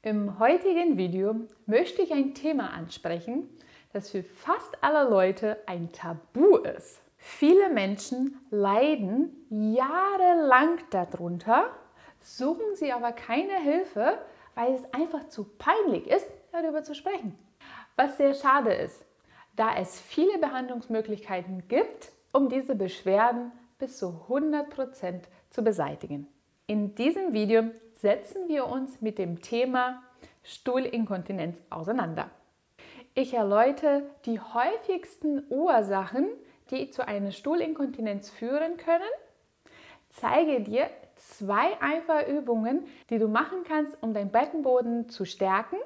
Im heutigen Video möchte ich ein Thema ansprechen, das für fast alle Leute ein Tabu ist. Viele Menschen leiden jahrelang darunter, suchen sie aber keine Hilfe, weil es einfach zu peinlich ist, darüber zu sprechen. Was sehr schade ist, da es viele Behandlungsmöglichkeiten gibt, um diese Beschwerden bis zu 100% zu beseitigen. In diesem Video setzen wir uns mit dem Thema Stuhlinkontinenz auseinander. Ich erläutere die häufigsten Ursachen, die zu einer Stuhlinkontinenz führen können, zeige dir 2 einfache Übungen, die du machen kannst, um deinen Beckenboden zu stärken,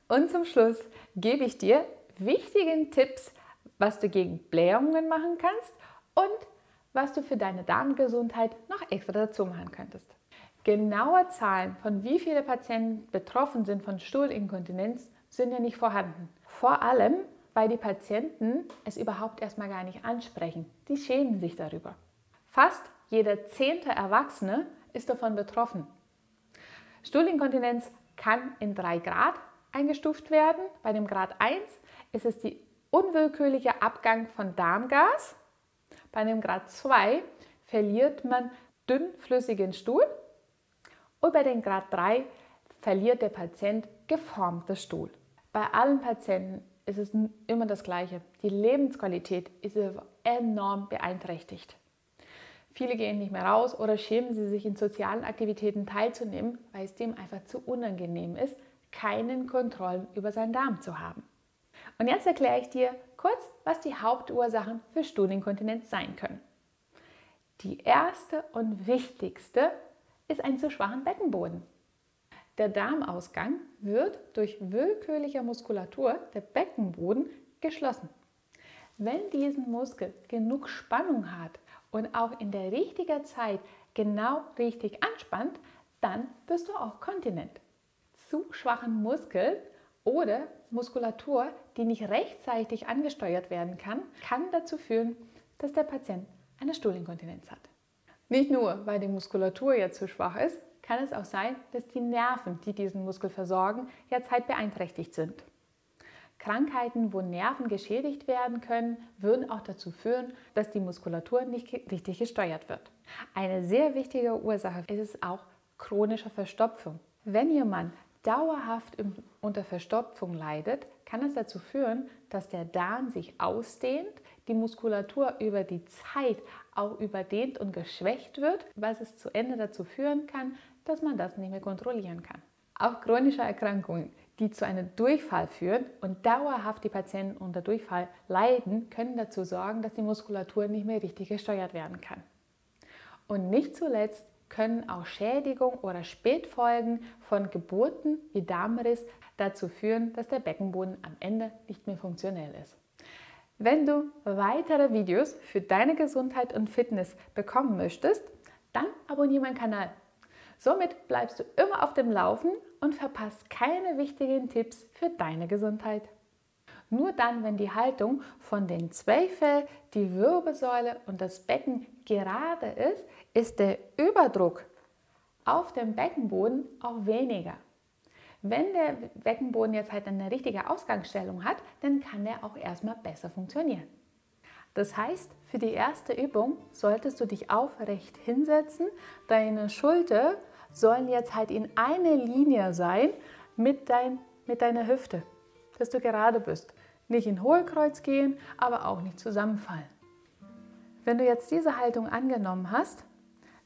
und zum Schluss gebe ich dir wichtige Tipps, was du gegen Blähungen machen kannst und was du für deine Darmgesundheit noch extra dazu machen könntest. Genaue Zahlen, von wie viele Patienten betroffen sind von Stuhlinkontinenz, sind ja nicht vorhanden. Vor allem, weil die Patienten es überhaupt erstmal gar nicht ansprechen. Die schämen sich darüber. Fast jeder 10. Erwachsene ist davon betroffen. Stuhlinkontinenz kann in 3 Grad eingestuft werden. Bei dem Grad 1 ist es der unwillkürliche Abgang von Darmgas. Bei dem Grad 2 verliert man dünnflüssigen Stuhl. Und bei dem Grad 3 verliert der Patient geformten Stuhl. Bei allen Patienten ist es immer das Gleiche. Die Lebensqualität ist enorm beeinträchtigt. Viele gehen nicht mehr raus oder schämen sie sich, in sozialen Aktivitäten teilzunehmen, weil es dem einfach zu unangenehm ist, keinen Kontrollen über seinen Darm zu haben. Und jetzt erkläre ich dir kurz, was die Hauptursachen für Stuhlinkontinenz sein können. Die erste und wichtigste ist ein zu schwacher Beckenboden. Der Darmausgang wird durch willkürliche Muskulatur, der Beckenboden, geschlossen. Wenn diesen Muskel genug Spannung hat und auch in der richtigen Zeit genau richtig anspannt, dann bist du auch kontinent. Zu schwachen Muskeln oder Muskulatur, die nicht rechtzeitig angesteuert werden kann dazu führen, dass der Patient eine Stuhlinkontinenz hat. Nicht nur, weil die Muskulatur jetzt zu schwach ist, kann es auch sein, dass die Nerven, die diesen Muskel versorgen, jetzt halt beeinträchtigt sind. Krankheiten, wo Nerven geschädigt werden können, würden auch dazu führen, dass die Muskulatur nicht richtig gesteuert wird. Eine sehr wichtige Ursache ist es auch chronische Verstopfung. Wenn jemand dauerhaft unter Verstopfung leidet, kann es dazu führen, dass der Darm sich ausdehnt, die Muskulatur über die Zeit auch überdehnt und geschwächt wird, was es zu Ende dazu führen kann, dass man das nicht mehr kontrollieren kann. Auch chronische Erkrankungen, die zu einem Durchfall führen und dauerhaft die Patienten unter Durchfall leiden, können dazu sorgen, dass die Muskulatur nicht mehr richtig gesteuert werden kann. Und nicht zuletzt können auch Schädigung oder Spätfolgen von Geburten wie Darmriss dazu führen, dass der Beckenboden am Ende nicht mehr funktionell ist. Wenn du weitere Videos für deine Gesundheit und Fitness bekommen möchtest, dann abonniere meinen Kanal. Somit bleibst du immer auf dem Laufen und verpasst keine wichtigen Tipps für deine Gesundheit. Nur dann, wenn die Haltung von den Zwerchfell, die Wirbelsäule und das Becken gerade ist der Überdruck auf dem Beckenboden auch weniger. Wenn der Beckenboden jetzt halt eine richtige Ausgangsstellung hat, dann kann er auch erstmal besser funktionieren. Das heißt, für die erste Übung solltest du dich aufrecht hinsetzen. Deine Schulter sollen jetzt halt in eine Linie sein mit deiner Hüfte, dass du gerade bist. Nicht in Hohlkreuz gehen, aber auch nicht zusammenfallen. Wenn du jetzt diese Haltung angenommen hast,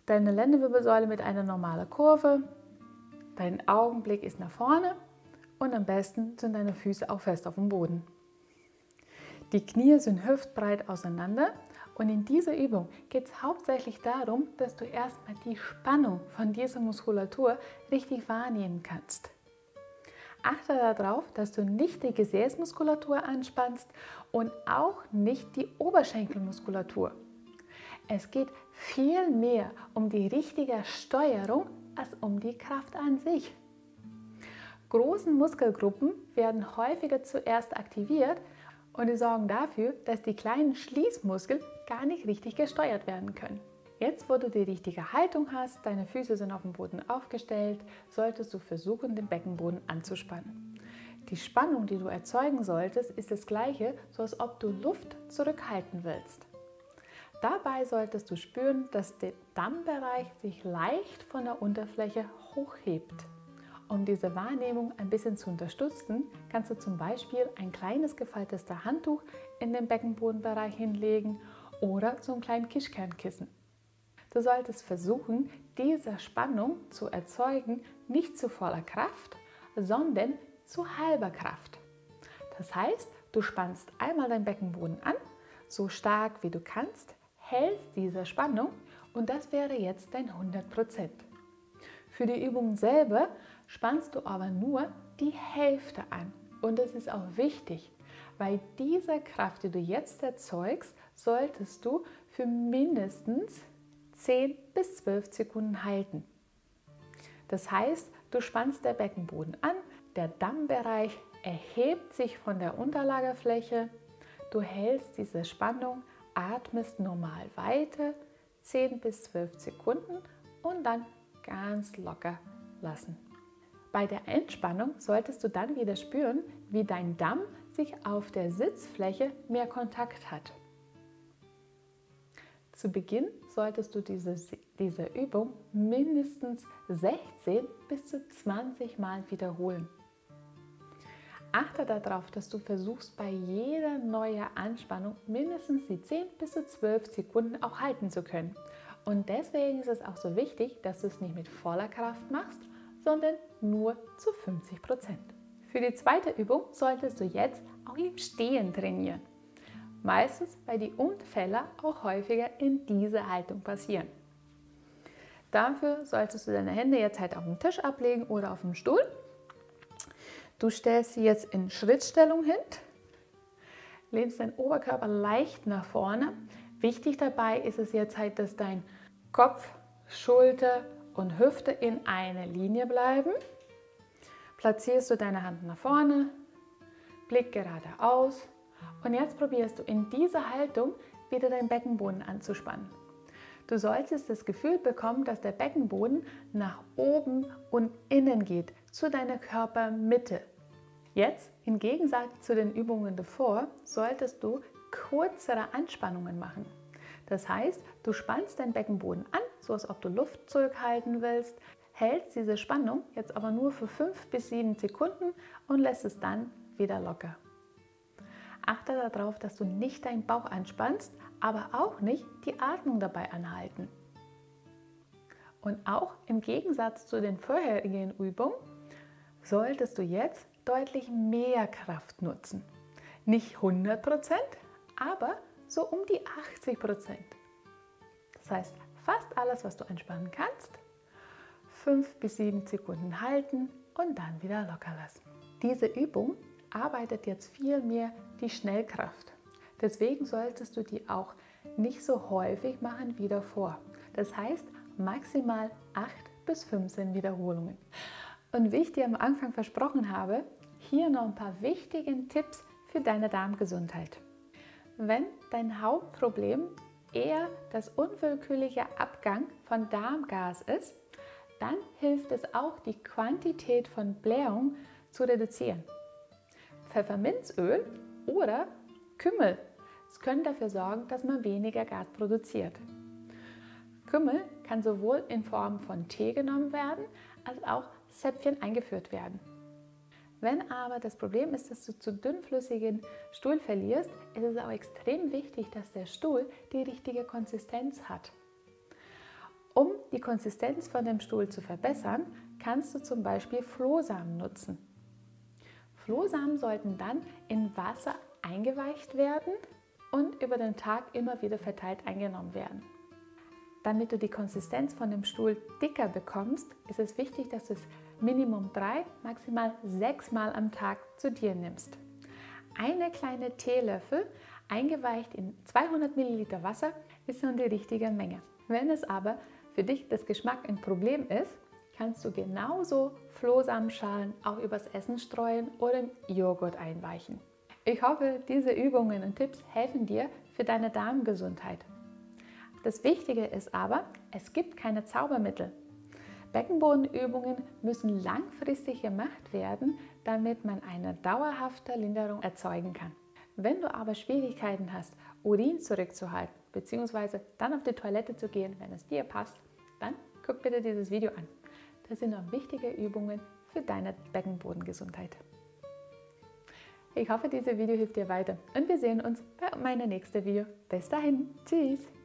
deine Lendenwirbelsäule mit einer normalen Kurve, dein Augenblick ist nach vorne und am besten sind deine Füße auch fest auf dem Boden. Die Knie sind hüftbreit auseinander und in dieser Übung geht es hauptsächlich darum, dass du erstmal die Spannung von dieser Muskulatur richtig wahrnehmen kannst. Achte darauf, dass du nicht die Gesäßmuskulatur anspannst und auch nicht die Oberschenkelmuskulatur. Es geht viel mehr um die richtige Steuerung als um die Kraft an sich. Große Muskelgruppen werden häufiger zuerst aktiviert und die sorgen dafür, dass die kleinen Schließmuskeln gar nicht richtig gesteuert werden können. Jetzt, wo du die richtige Haltung hast, deine Füße sind auf dem Boden aufgestellt, solltest du versuchen, den Beckenboden anzuspannen. Die Spannung, die du erzeugen solltest, ist das gleiche, so als ob du Luft zurückhalten willst. Dabei solltest du spüren, dass der Dammbereich sich leicht von der Unterfläche hochhebt. Um diese Wahrnehmung ein bisschen zu unterstützen, kannst du zum Beispiel ein kleines gefaltetes Handtuch in den Beckenbodenbereich hinlegen oder so ein kleines Kischkernkissen. Du solltest versuchen, diese Spannung zu erzeugen, nicht zu voller Kraft, sondern zu halber Kraft. Das heißt, du spannst einmal deinen Beckenboden an, so stark wie du kannst, hältst diese Spannung und das wäre jetzt dein 100%. Für die Übung selber spannst du aber nur die Hälfte an. Und das ist auch wichtig, weil diese Kraft, die du jetzt erzeugst, solltest du für mindestens 10 bis 12 Sekunden halten. Das heißt, du spannst den Beckenboden an, der Dammbereich erhebt sich von der Unterlagefläche, du hältst diese Spannung, atmest normal weiter, 10 bis 12 Sekunden und dann ganz locker lassen. Bei der Entspannung solltest du dann wieder spüren, wie dein Damm sich auf der Sitzfläche mehr Kontakt hat. Zu Beginn solltest du diese Übung mindestens 16 bis zu 20 Mal wiederholen. Achte darauf, dass du versuchst, bei jeder neuen Anspannung mindestens die 10 bis zu 12 Sekunden auch halten zu können. Und deswegen ist es auch so wichtig, dass du es nicht mit voller Kraft machst, sondern nur zu 50%. Für die zweite Übung solltest du jetzt auch im Stehen trainieren. Meistens, weil die Unfälle auch häufiger in dieser Haltung passieren. Dafür solltest du deine Hände jetzt halt auf dem Tisch ablegen oder auf dem Stuhl. Du stellst sie jetzt in Schrittstellung hin, lehnst deinen Oberkörper leicht nach vorne. Wichtig dabei ist es jetzt halt, dass dein Kopf, Schulter und Hüfte in einer Linie bleiben. Platzierst du deine Hand nach vorne, Blick geradeaus. Und jetzt probierst du in dieser Haltung wieder deinen Beckenboden anzuspannen. Du solltest das Gefühl bekommen, dass der Beckenboden nach oben und innen geht, zu deiner Körpermitte. Jetzt, im Gegensatz zu den Übungen davor, solltest du kürzere Anspannungen machen. Das heißt, du spannst deinen Beckenboden an, so als ob du Luft zurückhalten willst, hältst diese Spannung jetzt aber nur für 5 bis 7 Sekunden und lässt es dann wieder locker. Achte darauf, dass du nicht deinen Bauch anspannst, aber auch nicht die Atmung dabei anhalten. Und auch im Gegensatz zu den vorherigen Übungen solltest du jetzt deutlich mehr Kraft nutzen. Nicht 100%, aber so um die 80%. Das heißt, fast alles, was du entspannen kannst, 5 bis 7 Sekunden halten und dann wieder locker lassen. Diese Übung arbeitet jetzt viel mehr die Schnellkraft. Deswegen solltest du die auch nicht so häufig machen wie davor. Das heißt maximal 8 bis 15 Wiederholungen. Und wie ich dir am Anfang versprochen habe, hier noch ein paar wichtige Tipps für deine Darmgesundheit. Wenn dein Hauptproblem eher das unwillkürliche Abgang von Darmgas ist, dann hilft es auch, die Quantität von Blähung zu reduzieren. Pfefferminzöl oder Kümmel können dafür sorgen, dass man weniger Gas produziert. Kümmel kann sowohl in Form von Tee genommen werden, als auch Zäpfchen eingeführt werden. Wenn aber das Problem ist, dass du zu dünnflüssigen Stuhl verlierst, ist es auch extrem wichtig, dass der Stuhl die richtige Konsistenz hat. Um die Konsistenz von dem Stuhl zu verbessern, kannst du zum Beispiel Flohsamen nutzen. Flohsamen sollten dann in Wasser eingeweicht werden und über den Tag immer wieder verteilt eingenommen werden. Damit du die Konsistenz von dem Stuhl dicker bekommst, ist es wichtig, dass du es Minimum 3, maximal 6 Mal am Tag zu dir nimmst. Eine kleine Teelöffel eingeweicht in 200 Milliliter Wasser ist schon die richtige Menge. Wenn es aber für dich das Geschmack ein Problem ist, kannst du genauso Flohsamenschalen auch übers Essen streuen oder im Joghurt einweichen. Ich hoffe, diese Übungen und Tipps helfen dir für deine Darmgesundheit. Das Wichtige ist aber, es gibt keine Zaubermittel. Beckenbodenübungen müssen langfristig gemacht werden, damit man eine dauerhafte Linderung erzeugen kann. Wenn du aber Schwierigkeiten hast, Urin zurückzuhalten, bzw. dann auf die Toilette zu gehen, wenn es dir passt, dann guck bitte dieses Video an. Das sind noch wichtige Übungen für deine Beckenbodengesundheit. Ich hoffe, dieses Video hilft dir weiter und wir sehen uns bei meinem nächsten Video. Bis dahin, tschüss!